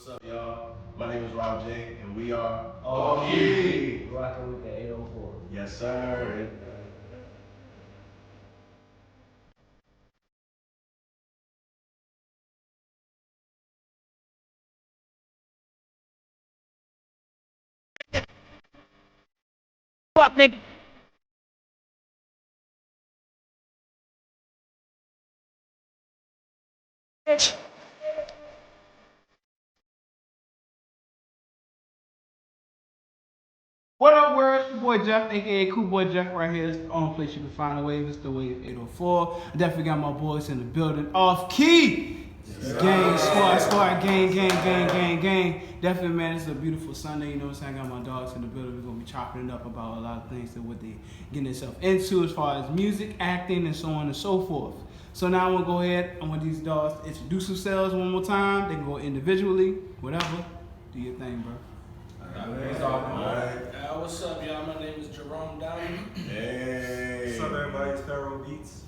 up, y'all? My name is Rob J, and we are Okay. Rocking with the 804. Yes, sir. Fuck nigga. What up, world? It's your boy Jeff, aka Cool Boy Jeff, right here. It's the only place you can find a wave. It's the Wave 804. I definitely got my boys in the building. Off key! Gang, squad, gang. Definitely, man, it's a beautiful Sunday. You know what I'm saying? I got my dogs in the building. We're going to be chopping it up about a lot of things that what they getting themselves into as far as music, acting, and so on and so forth. So now I'm going to go ahead. I want these dogs to introduce themselves one more time. They can go individually, whatever. Do your thing, bro. What's up, y'all? My name is Jerome Downey. Hey. What's up, everybody? It's Pharaoh Beats.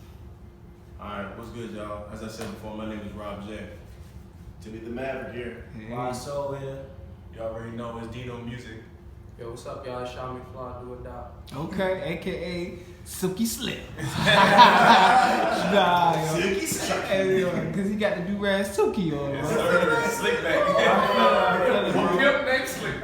Alright, what's good, y'all? As I said before, my name is Rob J. Timmy the Maverick here. My soul here. You already know it's Dino Music. Yo, what's up, y'all? Sean McFly, do or die. Okay, aka Silky Slip. Nah, yo. Silky Slip. Hey, yo, cause he got the do-rag Silky on. Yes, Right? sir. Slick back. I feel it, bro. Pimp named Slick.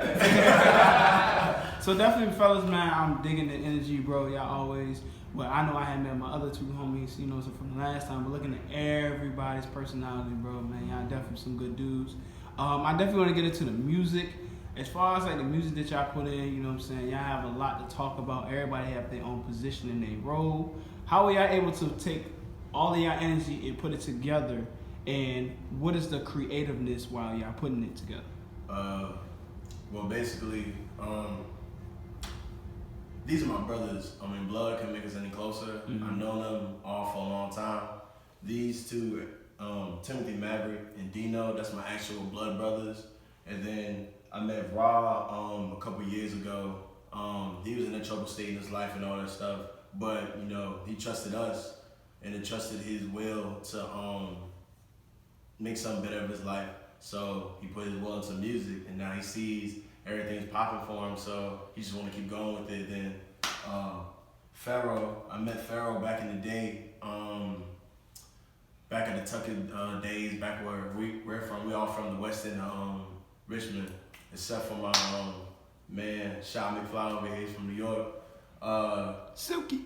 So definitely, fellas, man, I'm digging the energy, bro. Y'all always. Well, I know I had met my other two homies, you know, so from the last time, but looking at everybody's personality, bro, man, y'all definitely some good dudes. I definitely want to get into the music. As far as like the music that y'all put in, you know what I'm saying, y'all have a lot to talk about. Everybody have their own position in their role. How are y'all able to take all of y'all energy and put it together? And what is the creativeness while y'all putting it together? Well, basically, these are my brothers. I mean, blood can make us any closer. Mhm. I've known them all for a long time. These two, Timothy Maverick and Dino, that's my actual blood brothers. And then I met Raw a couple years ago. He was in a troubled state in his life and all that stuff. But, you know, he trusted us and he trusted his will to make something better of his life. So he put his will into music, and now he sees everything's popping for him. So he just want to keep going with it. Then Pharaoh, I met Pharaoh back in the day, back in the Tucker days, back where we're from. We all from the West End, Richmond, except for my man, Sean McFly over here. He's from New York. Silky.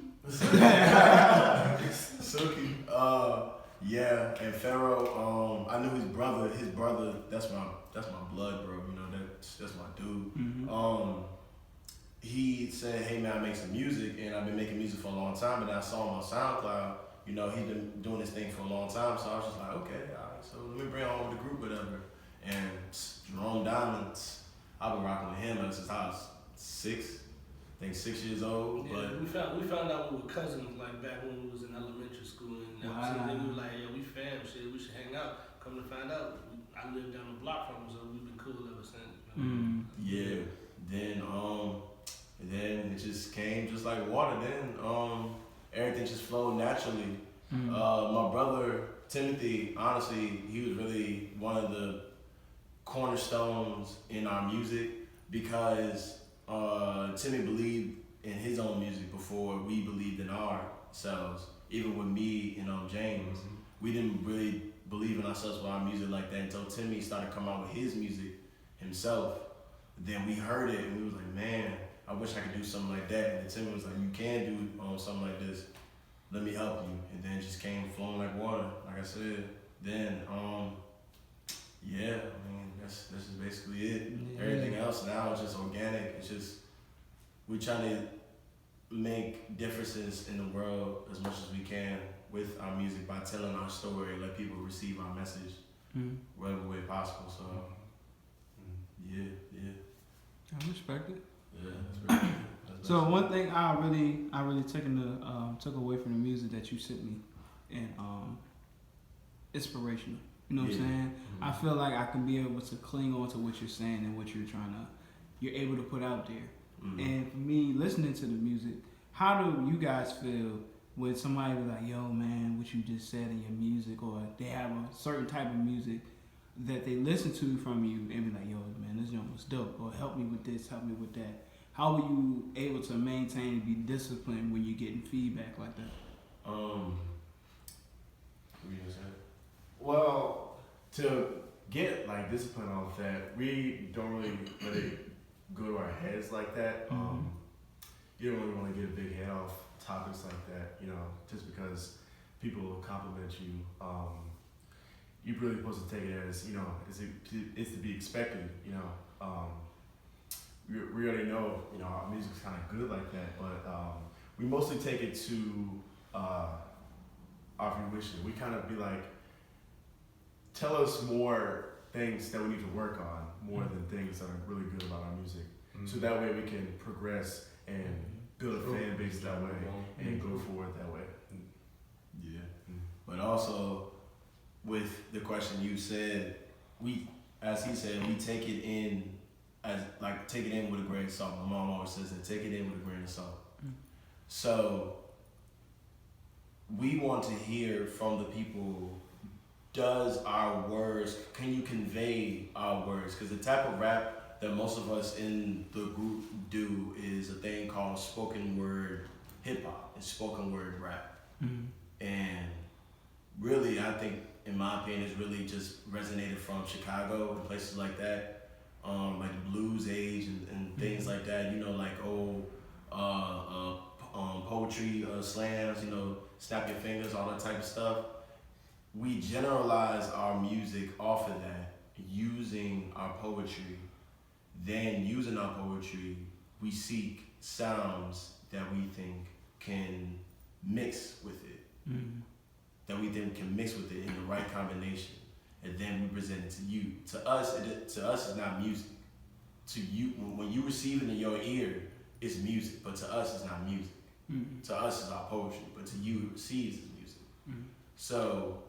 Silky. Yeah, and Pharaoh, I knew his brother. His brother, that's my blood, bro. You know, that's my dude. Mm-hmm. He said, "Hey man, I make some music, and I've been making music for a long time." And I saw him on SoundCloud. You know, he's been doing this thing for a long time. So I was just like, okay, all right. So let me bring on with the group, whatever. And Jerome Diamond, I've been rocking with him ever since I was 6 years old. Yeah, But we found out we were cousins like back when we was in elementary school, and Wow. then we were like, yo, we fam, shit, we should hang out. Come to find out, I lived down the block from him, so we've been cool ever since. Mm. yeah, then it just came just like water. Then everything just flowed naturally. Mm. My brother Timothy, honestly, he was really one of the cornerstones in our music because Timmy believed in his own music before we believed in ourselves. Even with me and James, we didn't really believe in ourselves with our music like that until Timmy started coming out with his music himself. Then we heard it and we was like, man, I wish I could do something like that. And then Timmy was like, you can do something like this. Let me help you. And then it just came flowing like water, like I said. Then, yeah, I mean, that's just basically it. Yeah. Everything else now is just organic. It's just, we trying to make differences in the world as much as we can with our music by telling our story, let people receive our message Mm. whatever way possible. So, yeah. I respect it. Yeah, that's really that's So one thing I really took away from the music that you sent me, and inspirational. You know what I'm Yeah. saying? I feel like I can be able to cling on to what you're saying and what you're able to put out there. And for me, listening to the music, how do you guys feel when somebody be like, "Yo, man, what you just said in your music," or they have a certain type of music that they listen to from you and be like, yo, man, this joint was dope, or help me with this, help me with that? How are you able to maintain and be disciplined when you're getting feedback like that? What you gonna say? Well, to get like discipline off that, we don't really let it go to our heads like that. You don't really want to get a big head off topics like that, you know, just because people compliment you. You're really supposed to take it as, you know, it's to be expected, you know. We already know, you know, our music's kind of good like that, but we mostly take it to our fruition. We kind of be like, tell us more things that we need to work on, more than things that are really good about our music. So that way we can progress and build a fan base that way and go forward that way. Yeah. But also, with the question you said, as he said, we take it in take it in with a grain of salt. My mom always says that, take it in with a grain of salt. So we want to hear from the people, can you convey our words? Because the type of rap that most of us in the group do is a thing called spoken word hip hop and spoken word rap. And really, I think, in my opinion, it's really just resonated from Chicago and places like that. Like the blues age and things like that, you know, like poetry slams, you know, snap your fingers, all that type of stuff. We generalize our music off of that, using our poetry. Then using our poetry, we seek sounds that we think can mix with it, that we think can mix with it in the right combination. And then we present it to you. To us, it's not music. To you, when you receive it in your ear, it's music. But to us, it's not music. To us, it's our poetry. But to you, it receives as music. So,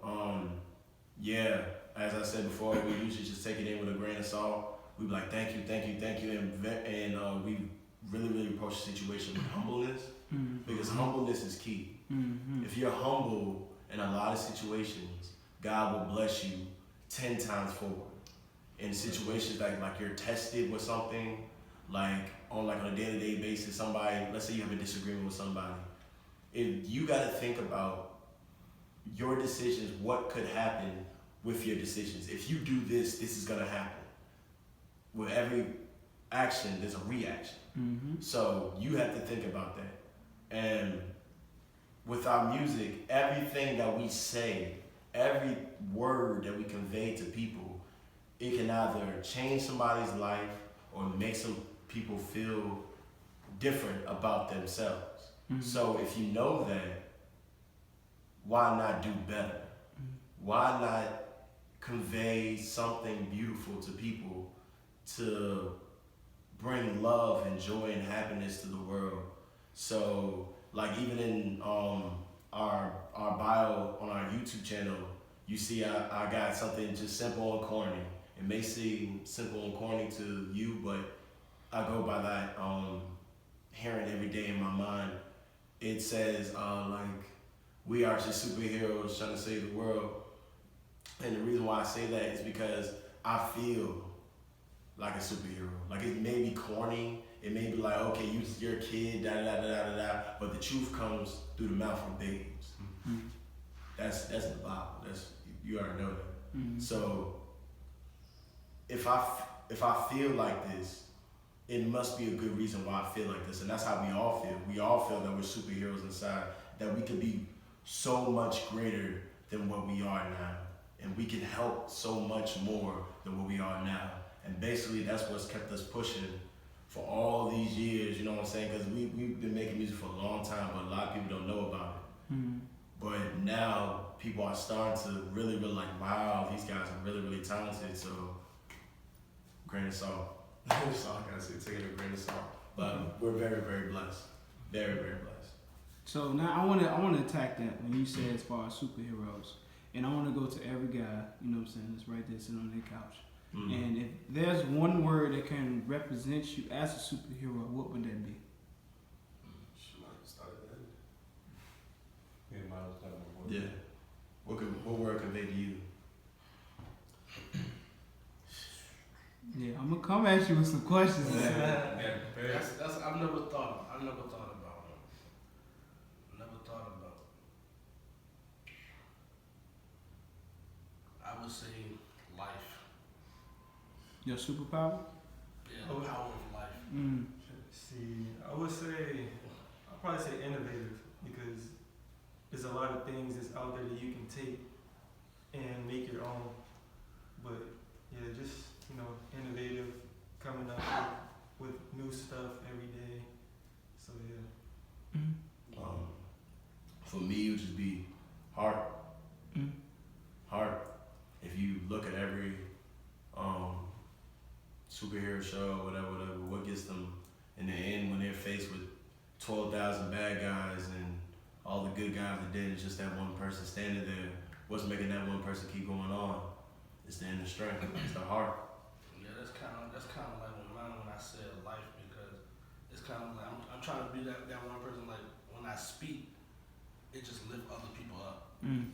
yeah, as I said before, we usually just take it in with a grain of salt. We be like, thank you, thank you, thank you, and we really, really approach the situation with humbleness, because humbleness is key. If you're humble in a lot of situations, God will bless you 10 times forward. In situations like you're tested with something, like on a day-to-day basis, let's say you have a disagreement with somebody, if you got to think about your decisions, what could happen with your decisions. If you do this, this is gonna happen. With every action, there's a reaction. So you have to think about that. And with our music, everything that we say, every word that we convey to people, it can either change somebody's life or make some people feel different about themselves. So if you know that, why not do better? Why not convey something beautiful to people to bring love and joy and happiness to the world? So, like, even in our bio on our YouTube channel, you see I got something just simple and corny. It may seem simple and corny to you, but I go by that, hearing every day in my mind. It says, we are just superheroes trying to save the world. And the reason why I say that is because I feel like a superhero. Like, it may be corny, it may be like, okay, you're a kid, but the truth comes through the mouth of babes. That's the Bible. You already know that. So if I feel like this, it must be a good reason why I feel like this, and that's how we all feel. We all feel that we're superheroes inside, that we could be so much greater than what we are now, and we can help so much more than what we are now. And basically, that's what's kept us pushing for all these years. You know what I'm saying? Because we've been making music for a long time, but a lot of people don't know about it. But now people are starting to really like, wow, these guys are really, really talented. So, grain of salt. That's all I gotta say. Take it a grain of salt. But we're very, very blessed. Very, very blessed. So now I want to attack that when you say as far as superheroes, and I want to go to every guy, you know what I'm saying, that's right there sitting on their couch. And if there's one word that can represent you as a superhero, what would that be? Yeah. What word convey to you? Yeah, I'm gonna come at you with some questions. Man. That's I've never thought about it. Never thought about. I would say life. Your superpower? Yeah, the power of life. Mm. See, I would say, I'll probably say innovative because there's a lot of things that's out there that you can take and make your own. But yeah, just, innovative, coming up with new stuff every day. So yeah. Mm. For me, it would just be heart. Mm. Heart. If you look at every superhero show, whatever, what gets them in the end when they're faced with 12,000 bad guys and all the good guys that did, it's just that one person standing there. What's making that one person keep going on? It's the inner strength. It's the heart. Yeah, that's kind of like when I said life, because it's kind of like I'm trying to be that one person. Like when I speak, it just lift other people up. Mm.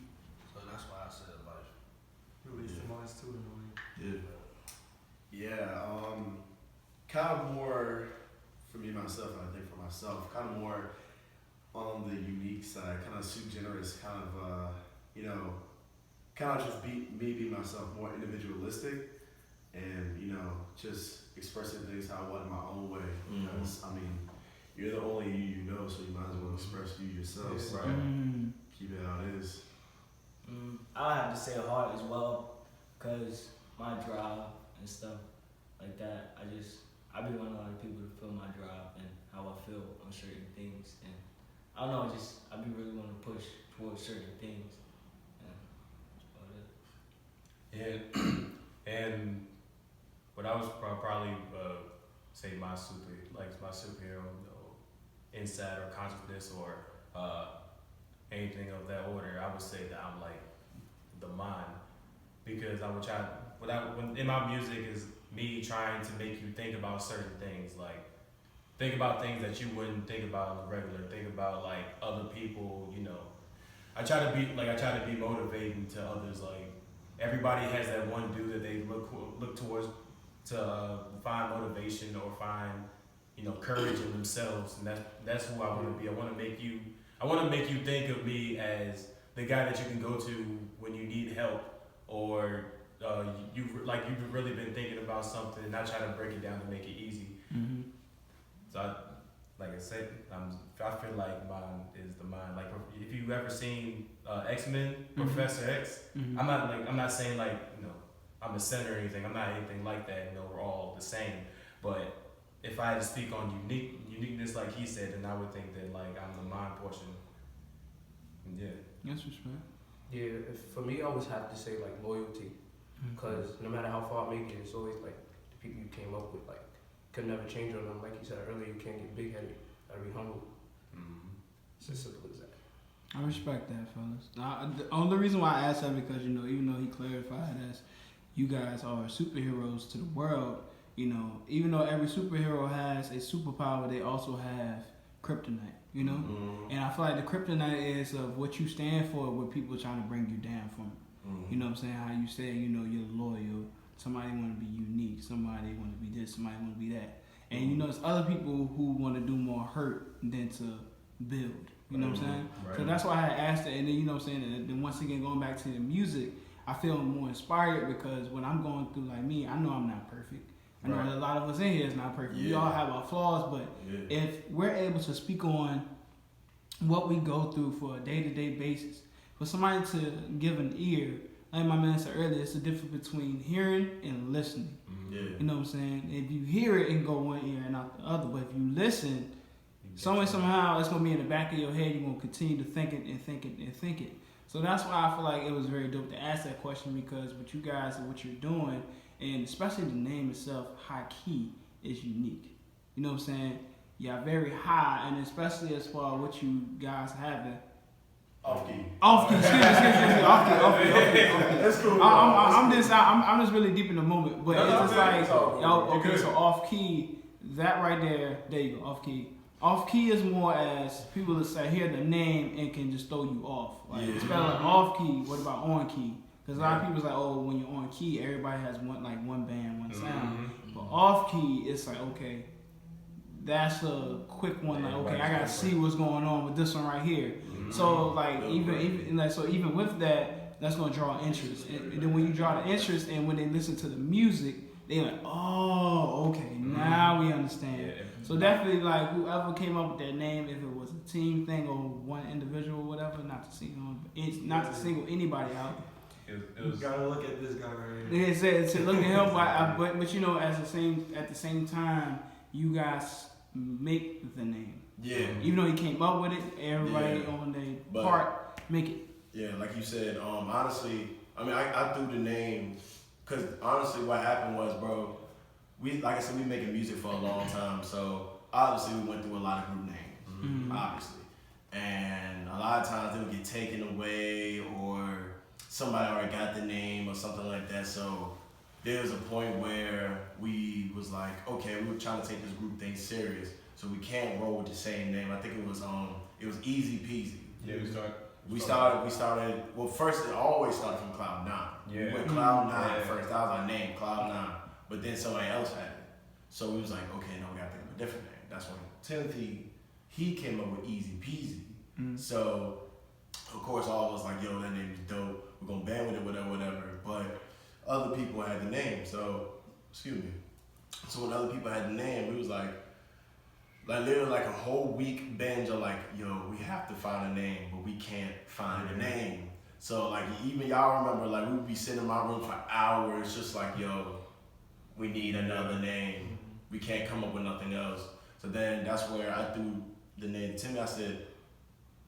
So that's why I said life. Release the minds too in a way. Yeah. Yeah, kind of more for me myself, and I think for myself, kind of more on the unique side, kind of sui generis, kind of just be myself, more individualistic, and just expressing things how I want in my own way. Because you're the only you know, so you might as well express you yourself. Yeah. So Mm. keep it how it is. I have to say heart as well, cause my drive and stuff like that. I be wanting a lot of people to feel my drive and how I feel on certain things, and I don't know, I be really want to push towards certain things. Yeah, that's about it. Yeah, and what I was probably say my superhero insight or consciousness or anything of that order, I would say that I'm like the mind, because I would try when in my music is me trying to make you think about certain things, like think about things that you wouldn't think about on the regular, think about like other people, I try to be motivating to others. Like everybody has that one dude that they look towards to find motivation or find courage in themselves, and that's who I want to be. I want to make you think of me as the guy that you can go to when you need help, or you've really been thinking about something, and I try to break it down to make it easy. Mm-hmm. So like I said, I feel like mine is the mind. Like if you've ever seen X-Men, Professor X, Mm-hmm. I'm not saying like I'm a sinner or anything. I'm not anything like that. We're all the same. But if I had to speak on uniqueness, like he said, then I would think that like I'm the mind portion. Yeah. That's respect. Yeah, for me, I always have to say like loyalty, because no matter how far I make it, it's always like the people you came up with, like could never change on them. Like you said earlier, you can't get big headed. Gotta be humble. It's as simple as that. I respect that, fellas. The only reason why I asked that because even though he clarified as you guys are superheroes to the world, even though every superhero has a superpower, they also have kryptonite. Mm-hmm. And I feel like the kryptonite is of what you stand for, what people are trying to bring you down from. Mm-hmm. You know what I'm saying? How you say, you're loyal. Somebody want to be unique. Somebody want to be this. Somebody want to be that. And there's other people who want to do more hurt than to build. You know what I'm saying? Right. So that's why I asked it. And then what I'm saying? And then once again, going back to the music, I feel more inspired because when I'm going through, like me, I know I'm not perfect. I know a lot of us in here is not perfect. We all have our flaws, but if we're able to speak on what we go through for a day-to-day basis, for somebody to give an ear, like my man said earlier, it's the difference between hearing and listening. Yeah. You know what I'm saying? If you hear it, it can go one ear and out the other. But if you listen, somehow it's going to be in the back of your head. You're going to continue to think it and think it and think it. So that's why I feel like it was very dope to ask that question, because what you guys and what you're doing, and especially the name itself, High Key, is unique. You know what I'm saying? Yeah, very high, and especially as far as what you guys having. Off key. Off key, excuse me. Off key. That's cool. I'm just really deep in the moment, but it's just like, so off key, that right there you go, off key. Off key is more as people that say, hear the name and can just throw you off. Like, spell like off key, what about on key? Because a lot of people's like, when you're on key, everybody has one band, one sound. Off Key, it's like, okay, that's a quick one. Like, okay, I gotta see what's going on with this one right here. So like even with that, that's gonna draw interest. And then when you draw the interest, and when they listen to the music, they like, oh, okay, now we understand. So definitely, like, whoever came up with that name, if it was a team thing or one individual or whatever, not to single anybody out. It was Gotta look at this guy right here. They said to look at him, but you know, at the same time, you guys make the name. Yeah. Even though he came up with it, everybody on their part make it. Yeah, like you said, honestly, I mean, I threw the name, because honestly what happened was, bro, like I said, we making music for a long time, so obviously we went through a lot of group names, obviously. And a lot of times they would get taken away, or somebody already got the name or something like that, so there was a point where we was like, okay, we were trying to take this group thing serious, so we can't roll with the same name. I think it was Easy Peasy. Yeah, We started. Well, first it always started from Cloud9. Yeah. We went Cloud9 first. That was our name, Cloud9. But then somebody else had it, so we was like, okay, no, we gotta think of a different name. That's when Timothy, he came up with Easy Peasy. So of course all of us like, yo, that name is dope. We're gonna band with it, whatever. But other people had the name. So excuse me. So when other people had the name, we was like literally like a whole week binge of like, yo, we have to find a name, but we can't find a name. So like even y'all remember, like we would be sitting in my room for hours just like, yo, we need another name. We can't come up with nothing else. So then that's where I threw the name to Timmy. I said,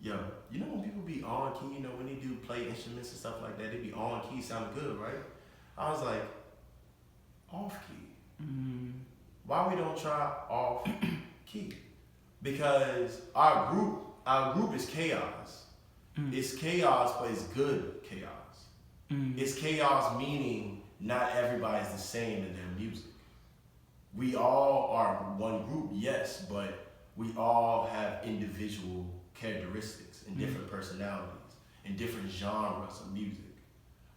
yo, you know when people be on key, you know when they do play instruments and stuff like that, they be on key, sound good, right? I was like, off key. Why we don't try off key? Because our group is chaos. It's chaos, but it's good chaos. It's chaos meaning not everybody's the same in their music. We all are one group, yes, but we all have individual characteristics and different personalities and different genres of music.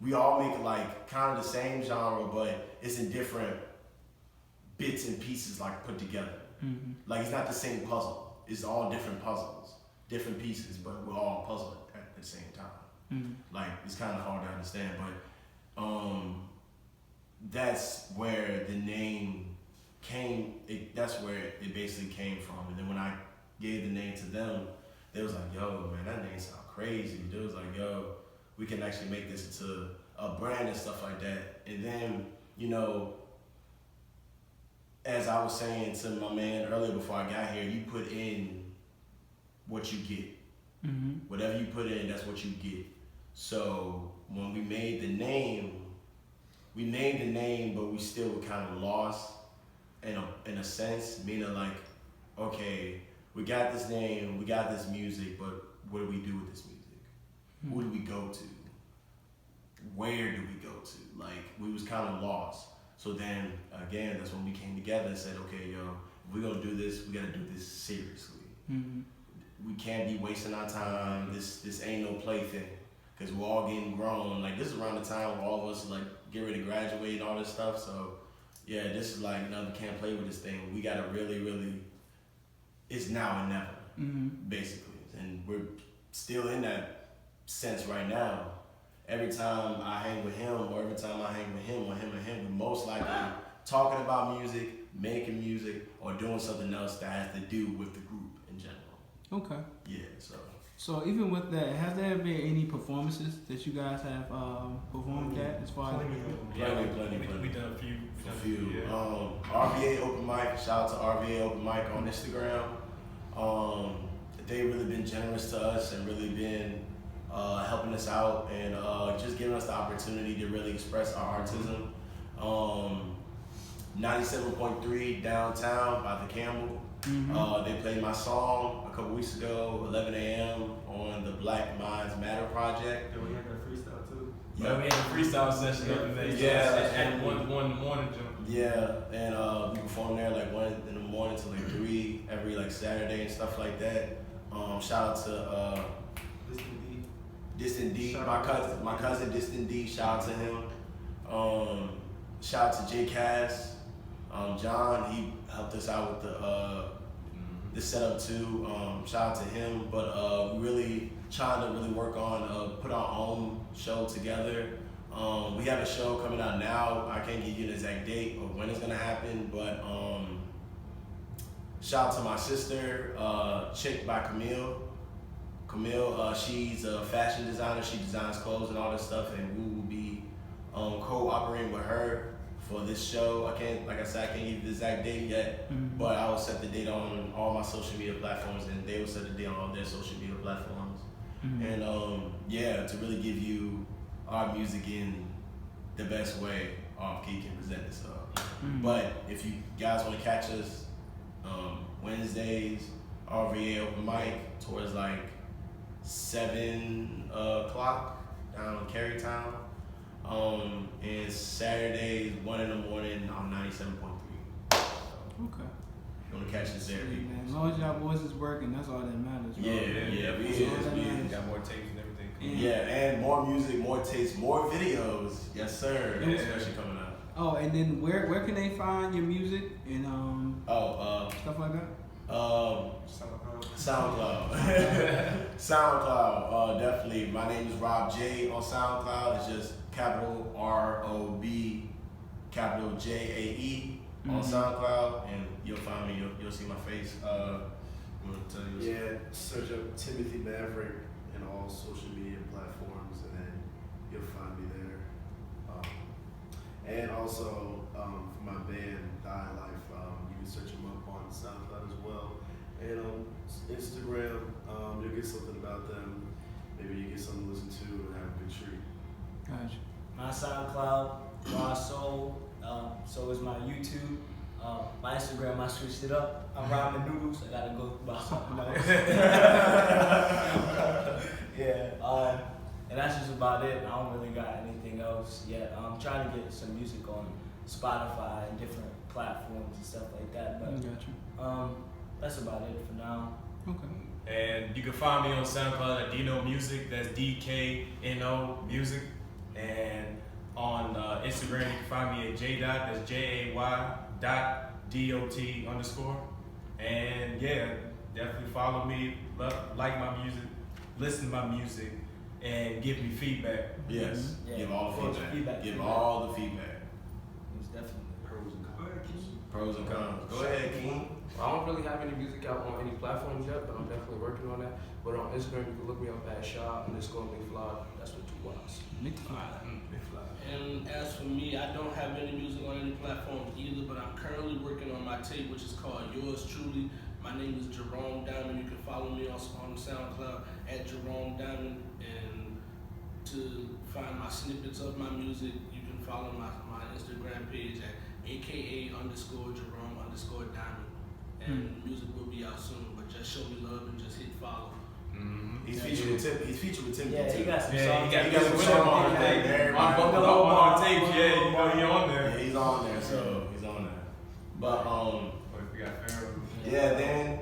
We all make like kind of the same genre, but it's in different bits and pieces like put together. Like it's not the same puzzle. It's all different puzzles, different pieces, but we're all puzzled at the same time. Like it's kind of hard to understand, but that's where the name came. That's where it basically came from. And then when I gave the name to them, they was like, yo, man, that name sounds crazy. They was like, yo, we can actually make this into a brand and stuff like that. And then, you know, as I was saying to my man earlier before I got here, you put in what you get. Whatever you put in, that's what you get. So when we made the name, but we still were kind of lost in a sense, meaning like, okay, we got this name, we got this music, but what do we do with this music? Who do we go to? Where do we go to? Like, we was kind of lost. So then, again, that's when we came together and said, okay, yo, if we're gonna do this, we gotta do this seriously. We can't be wasting our time. This ain't no plaything, because we're all getting grown. Like, this is around the time where all of us like get ready to graduate and all this stuff. So yeah, this is like, no, we can't play with this thing. We gotta really, it's now and never, basically. And we're still in that sense right now. Every time I hang with him, or every time I hang with him, or him and him, we're most likely talking about music, making music, or doing something else that has to do with the group in general. Okay. Yeah, So even with that, has there been any performances that you guys have performed at as far as? Plenty. We done a few. A few. Yeah. RVA Open Mic, shout out to RVA Open Mic on Instagram. They really been generous to us and really been helping us out and just giving us the opportunity to really express our artism. 97.3 downtown by the Campbell. They played my song a couple weeks ago, 11 a.m. on the Black Minds Matter project. Yeah, we had that freestyle too. Yeah, we had a freestyle session up in there. Yeah, at 1 in the morning, Jim. Yeah, and we perform there like 1 in the morning to like 3 every like Saturday and stuff like that. Shout out to Distant D, my cousin Distant D. Shout out to him. Shout out to J Cass. John, he helped us out with the setup too. Shout out to him. But we really trying to really work on put our own show together. We have a show coming out now. I can't give you an exact date or when it's gonna happen, but shout out to my sister, Chick by Camille. Camille, she's a fashion designer. She designs clothes and all this stuff, and we will be co-operating with her for this show. I can't give you the exact date yet, but I will set the date on all my social media platforms, and they will set the date on all their social media platforms. And to really give you our music in the best way Off Key can present itself. But if you guys want to catch us Wednesdays, RVA open mic towards like 7 o'clock down in Carytown. And Saturdays 1 in the morning on 97.3. Okay. You want to catch us there, Sweet, people. man. As long as y'all boys is working, that's all that matters. Bro. Yeah, we That's all that matters. Got more tapes and everything. Yeah, and more music, more tapes, more videos. Yes, sir. Yeah. Especially coming out. Oh, and then where can they find your music and stuff like that? SoundCloud. SoundCloud, definitely. My name is Rob J on SoundCloud. It's just capital ROB, capital JAE on SoundCloud, and you'll find me. You'll see my face. I'm gonna tell you. Yeah, search up Timothy Maverick in all social media platforms, and then you'll find me there. And also for my band Die Life, you can search them up on SoundCloud as well. And on Instagram, you'll get something about them. Maybe you get something to listen to and have a good treat. Gotcha. My SoundCloud, Raw Soul. So is my YouTube. My Instagram, I switched it up. I'm Ramen Noodles. I gotta go buy something else. Yeah. And that's just about it. I don't really got anything else yet. I'm trying to get some music on Spotify and different platforms and stuff like that. But Gotcha. that's about it for now. Okay. And you can find me on SoundCloud at Dino Music. That's DKNO Music. And on Instagram, you can find me at J-Dot. That's JAY.DOT_. And yeah, definitely follow me, like my music, listen to my music, and give me feedback. Yes. Yeah. Give all the Of course, feedback. Give feedback. all the feedback. It's definitely Pros and cons. Go ahead, King. I don't really have any music out on any platforms yet, but I'm definitely working on that. But on Instagram, you can look me up at Shaw_McFly. That's with 2 Y's. And as for me, I don't have any music on any platform either, but I'm currently working on my tape, which is called Yours Truly. My name is Jerome Diamond. You can follow me on SoundCloud at Jerome Diamond. And to find my snippets of my music, you can follow my Instagram page at AKA_Jerome_Diamond. And music will be out soon, but just show me love and just hit follow. He's featured with Tim. He's featured with Timothy Yeah, too. he got some Yeah, songs. he got He got some some on songs. tape. Everybody. On tapes, yeah, you know he on there. Yeah, he's on there, so he's on there. But But we got Pharaoh. yeah, then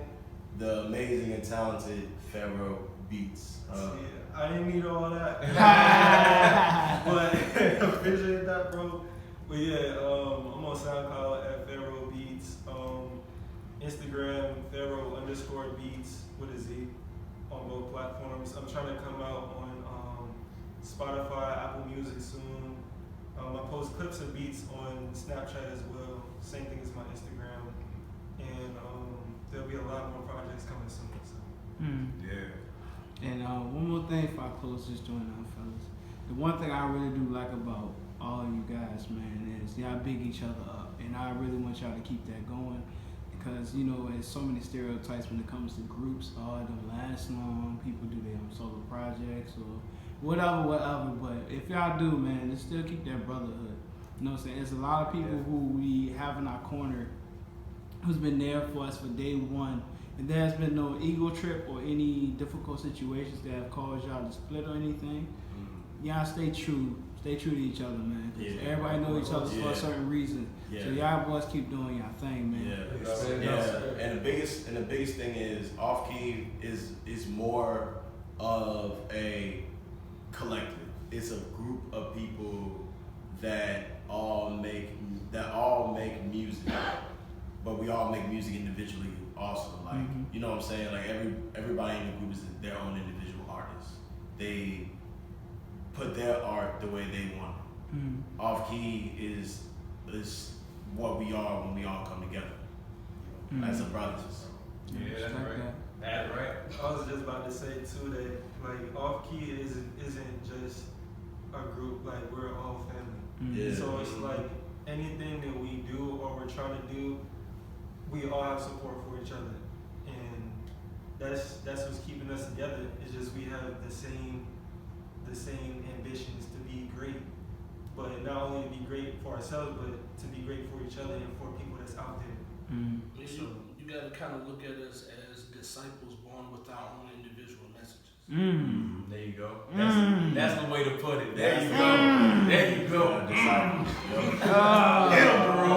the amazing and talented Pharaoh Beats. I didn't need all that. But appreciate that, bro. But yeah, I'm on SoundCloud at Pharaoh Beats. Instagram, Pharaoh_Beats with a Z on both platforms. I'm trying to come out on Spotify, Apple Music soon. I post clips of beats on Snapchat as well. Same thing as my Instagram. And there'll be a lot more projects coming soon. So. Yeah. And one more thing before I close this joint out, fellas. The one thing I really do like about all you guys, man, is y'all big each other up. And I really want y'all to keep that going. Because, you know, there's so many stereotypes when it comes to groups. Oh, it don't last long. People do their own solo projects or whatever. But if y'all do, man, just still keep that brotherhood. You know what I'm saying? There's a lot of people who we have in our corner who's been there for us for day one. And there has been no ego trip or any difficult situations that have caused y'all to split or anything. Y'all stay true to each other, man. 'Cause everybody know each other for a certain reason. So y'all boys keep doing y'all thing, man. And the biggest thing is Off Key is more of a collective. It's a group of people that all make music. but we all make music individually also. Like, you know what I'm saying? Like everybody in the group is their own individual artist. They put their art the way they want it. Off Key is what we are when we all come together as a brothers. Yeah, that's right. That's right. I was just about to say too that like Off Key isn't just a group, like we're all family. Yeah. So it's like anything that we do or we're trying to do, we all have support for each other, and that's what's keeping us together. It's just we have the same ambitions to be great, but not only to be great for ourselves, but to be great for each other and for people that's out there. You got to kind of look at us as disciples born with our own individual messages. There you go. That's the way to put it. There you go. There you go. Disciples. Get him, bro.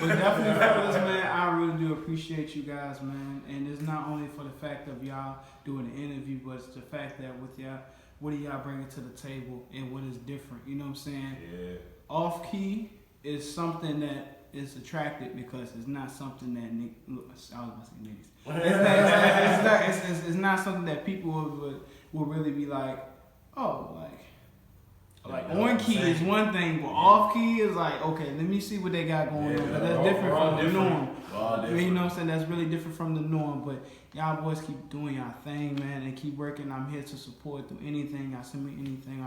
But definitely, fellas, man, I really do appreciate you guys, man. And it's not only for the fact of y'all doing the interview, but it's the fact that with y'all, what do y'all bringing to the table and what is different? You know what I'm saying? Yeah. Off Key is something that is attractive because it's not something that look, I was about to say niggas. It's not something that people would really be like, oh, like on key is one thing, but off key is like, okay, let me see what they got going on. That's different from the norm. You know what I'm saying? That's really different from the norm. But y'all boys keep doing y'all thing, man, and keep working. I'm here to support through anything. Y'all send me anything.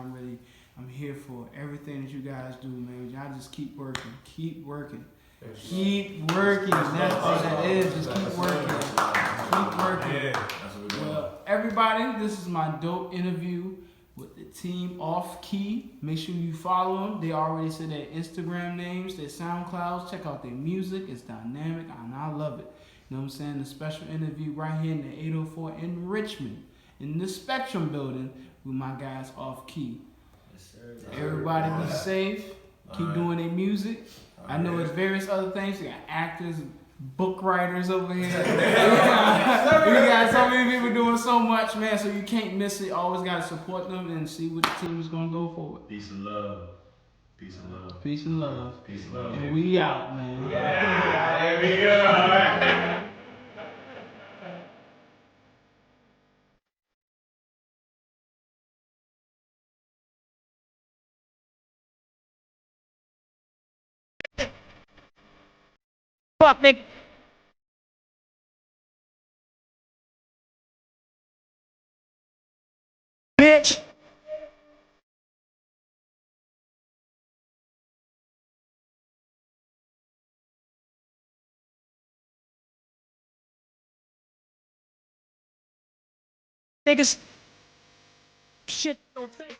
I'm here for everything that you guys do, man. Y'all just keep working. Keep working. Keep working. That's what that is. Just keep working. Keep working. Yeah. That's what we're doing. Well, everybody, this is my dope interview with the team Off Key. Make sure you follow them. They already said their Instagram names, their SoundClouds. Check out their music. It's dynamic and I love it. You know what I'm saying? The special interview right here in the 804 in Richmond, in the Spectrum building with my guys Off Key. Yes, sir. Everybody be safe. Keep doing their music. I know it's various other things. You got actors, book writers over here. We got so many people doing so much, man, so you can't miss it. Always got to support them and see what the team is going to go forward. Peace and love. Peace and love. Peace and love. Peace and love. And we out, man. Yeah, there we go. Fuck, nigga. Bitch. Niggas. Shit don't think.